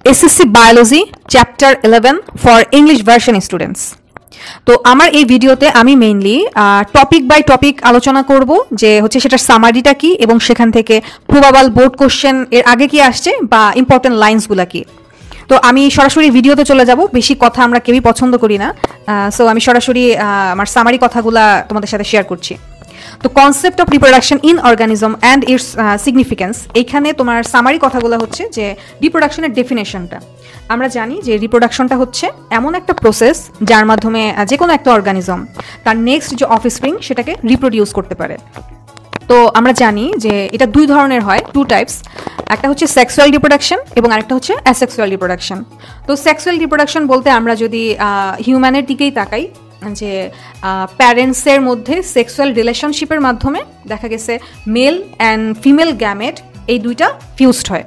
SSC biology chapter 11 for English version students. তো আমার এই ভিডিওতে আমি মেইনলি টপিক বাই টপিক আলোচনা করব, যে হচ্ছে সেটার সামারিটা কি এবং সেখান থেকে প্রবাবল বোর্ড কোশ্চেন এর আগে কি আসছে বা ইম্পর্টেন্ট লাইন্সগুলো কি। তো আমি সরাসরি ভিডিওতে চলে যাব, বেশি কথা আমরা কেউই পছন্দ করি না। সো আমি সরাসরি আমার সামারি কথাগুলা তোমাদের সাথে শেয়ার করছি। তো concept of reproduction in organism and it's significance, এইখানে তোমার সামারি কথাগুলো হচ্ছে যে রিপ্রোডাকশনের ডেফিনেশনটা। আমরা জানি যে রিপ্রোডাকশনটা হচ্ছে এমন একটা প্রসেস যার মাধ্যমে যে কোনো একটা অর্গানিজম তার নেক্সট যে অফস্প্রিং সেটাকে রিপ্রোডিউস করতে পারে। তো আমরা জানি যে এটা দুই ধরনের হয়, টু টাইপস। একটা হচ্ছে সেক্সুয়াল রিপ্রোডাকশন এবং আরেকটা হচ্ছে অ্যাসেক্সুয়াল রিপ্রোডাকশন। তো সেক্সুয়াল রিপ্রোডাকশন বলতে আমরা যদি হিউম্যানের দিকেই তাকাই, যে প্যারেন্টসের মধ্যে সেক্সুয়াল রিলেশনশিপের মাধ্যমে দেখা গেছে মেল অ্যান্ড ফিমেল গ্যামেট এই দুইটা ফিউজড হয়।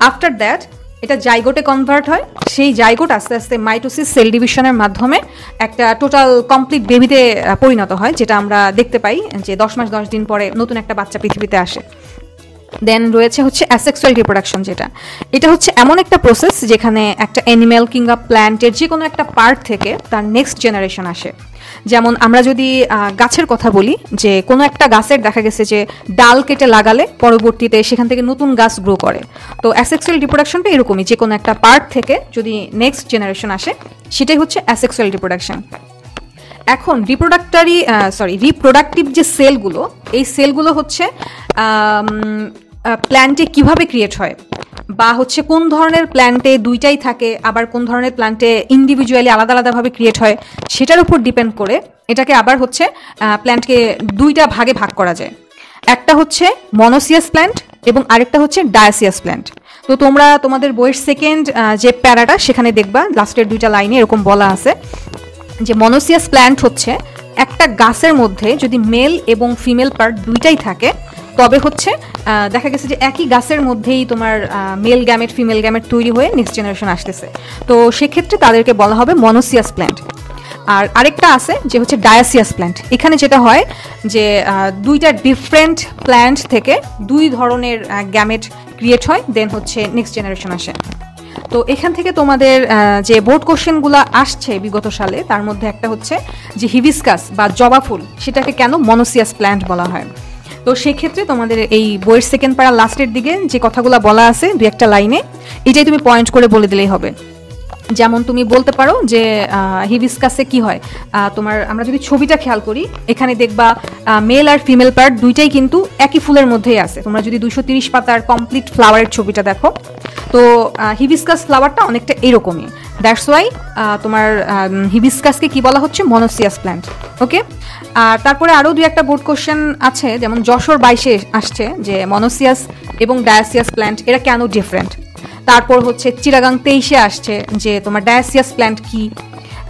আফটার দ্যাট এটা জাইগোটে কনভার্ট হয়, সেই জাইগোট আস্তে আস্তে মাইটোসিস সেল ডিভিশনের মাধ্যমে একটা টোটাল কমপ্লিট বেবিতে পরিণত হয়, যেটা আমরা দেখতে পাই যে 10 মাস 10 দিন পরে নতুন একটা বাচ্চা পৃথিবীতে আসে। দেন রয়েছে হচ্ছে অ্যাসেক্সুয়াল রিপ্রোডাকশন, এটা হচ্ছে এমন একটা প্রসেস যেখানে একটা অ্যানিম্যাল কিংবা প্ল্যান্টের যে কোনো একটা পার্ট থেকে তার নেক্সট জেনারেশন আসে। যেমন আমরা যদি গাছের কথা বলি, যে কোনো একটা গাছের দেখা গেছে যে ডাল কেটে লাগালে পরবর্তীতে সেখান থেকে নতুন গাছ গ্রো করে। তো অ্যাসেক্সুয়াল রিপ্রোডাকশনটা এরকমই, যে কোনো একটা পার্ট থেকে যদি নেক্সট জেনারেশন আসে সেটাই হচ্ছে অ্যাসেক্সুয়াল রিপ্রোডাকশন। এখন রিপ্রোডাক্টিভ যে সেলগুলো, এই সেলগুলো হচ্ছে প্ল্যান্টে কিভাবে ক্রিয়েট হয়, বা হচ্ছে কোন ধরনের প্ল্যান্টে দুইটাই থাকে, আবার কোন ধরনের প্ল্যান্টে ইন্ডিভিজুয়ালি আলাদা আলাদাভাবে ক্রিয়েট হয়, সেটার উপর ডিপেন্ড করে এটাকে আবার হচ্ছে প্ল্যান্টকে দুইটা ভাগে ভাগ করা যায়। একটা হচ্ছে মনোসিয়াস প্ল্যান্ট এবং আরেকটা হচ্ছে ডায়াসিয়াস প্ল্যান্ট। তো তোমরা তোমাদের বইয়ের সেকেন্ড যে প্যারাটা সেখানে দেখবা লাস্টের দুইটা লাইনে এরকম বলা আছে যে মনোসিয়াস প্ল্যান্ট হচ্ছে একটা গাছের মধ্যে যদি মেল এবং ফিমেল পার্ট দুইটাই থাকে, তবে হচ্ছে দেখা গেছে যে একই গাছের মধ্যেই তোমার মেল গ্যামেট ফিমেল গ্যামেট তৈরি হয়ে নেক্সট জেনারেশন আসতেছে। তো সেক্ষেত্রে তাদেরকে বলা হবে মনোসিয়াস প্ল্যান্ট। আর আরেকটা আছে যে হচ্ছে ডায়াসিয়াস প্ল্যান্ট। এখানে যেটা হয় যে দুইটা ডিফারেন্ট প্ল্যান্ট থেকে দুই ধরনের গ্যামেট ক্রিয়েট হয়, দেন হচ্ছে নেক্সট জেনারেশন আসে। তো এখান থেকে তোমাদের যে বোর্ড কোশ্চেনগুলো আসছে বিগত সালে, তার মধ্যে একটা হচ্ছে যে হিবিস্কাস বা জবা ফুল, সেটাকে কেন মনোসিয়াস প্ল্যান্ট বলা হয়। তো সেক্ষেত্রে তোমাদের এই বইয়ের সেকেন্ড প্যারা লাস্টের দিকে যে কথাগুলো বলা আছে দুই একটা লাইনে, এটাই তুমি পয়েন্ট করে বলে দিলেই হবে। যেমন তুমি বলতে পারো যে হিবিস্কাসে কি হয়, তোমার আমরা যদি ছবিটা খেয়াল করি, এখানে দেখবা মেল আর ফিমেল পার্ট দুইটাই কিন্তু একই ফুলের মধ্যেই আছে। তোমরা যদি 230 পাতার কমপ্লিট ফ্লাওয়ারের ছবিটা দেখো, তো হিবিস্কাস ফ্লাওয়ারটা অনেকটা এরকমই। দ্যাটস ওয়াই তোমার হিবিস্কাসকে কি বলা হচ্ছে, মনোসিয়াস প্ল্যান্ট। ওকে, আর তারপরে আরও দুই একটা বোর্ড কোশ্চেন আছে, যেমন যশোর 22-এ আসছে যে মনোসিয়াস এবং ডায়াসিয়াস প্ল্যান্ট এরা কেন ডিফারেন্ট। তারপর হচ্ছে চিরাগাং 23-এ আসছে যে তোমার ডায়াসিয়াস প্ল্যান্ট কি।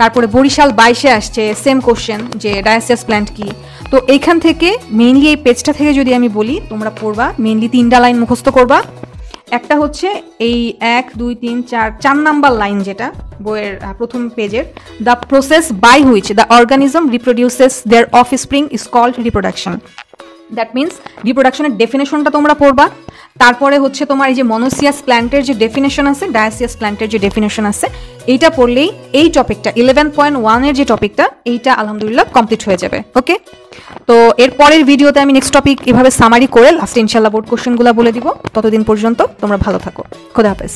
তারপরে বরিশাল 22-এ আসছে সেম কোশ্চেন যে ডায়াসিয়াস প্ল্যান্ট কি। তো এইখান থেকে মেইনলি এই পেজটা থেকে যদি আমি বলি, তোমরা পড়বা মেইনলি 3টা লাইন মুখস্থ করবা। একটা হচ্ছে এই 1 2 3 4 নাম্বার লাইন, যেটা বইয়ের প্রথম পেজের, the process by which the organism reproduces their offspring is called reproduction. That means রিপ্রোডাকশনের ডেফিনেশনটা তোমরা পড়বা। তারপরে হচ্ছে তোমার এই যে মনোসিয়াস প্ল্যান্টের যে ডেফিনেশন আছে, ডায়াসিয়াস প্ল্যান্টের যে ডেফিনেশন আছে, এইটা পড়লেই এই টপিকটা 11.1-এর যে টপিকটা, এইটা আলহামদুলিল্লাহ কমপ্লিট হয়ে যাবে। ওকে, তো এর পরের ভিডিওতে আমি নেক্সট টপিক এভাবে সামারি করে লাস্টে ইনশাল্লাহ বোর্ড কোশ্চেনগুলো বলে দিব। ততদিন পর্যন্ত তোমরা ভালো থাকো। খোদা হাফেজ।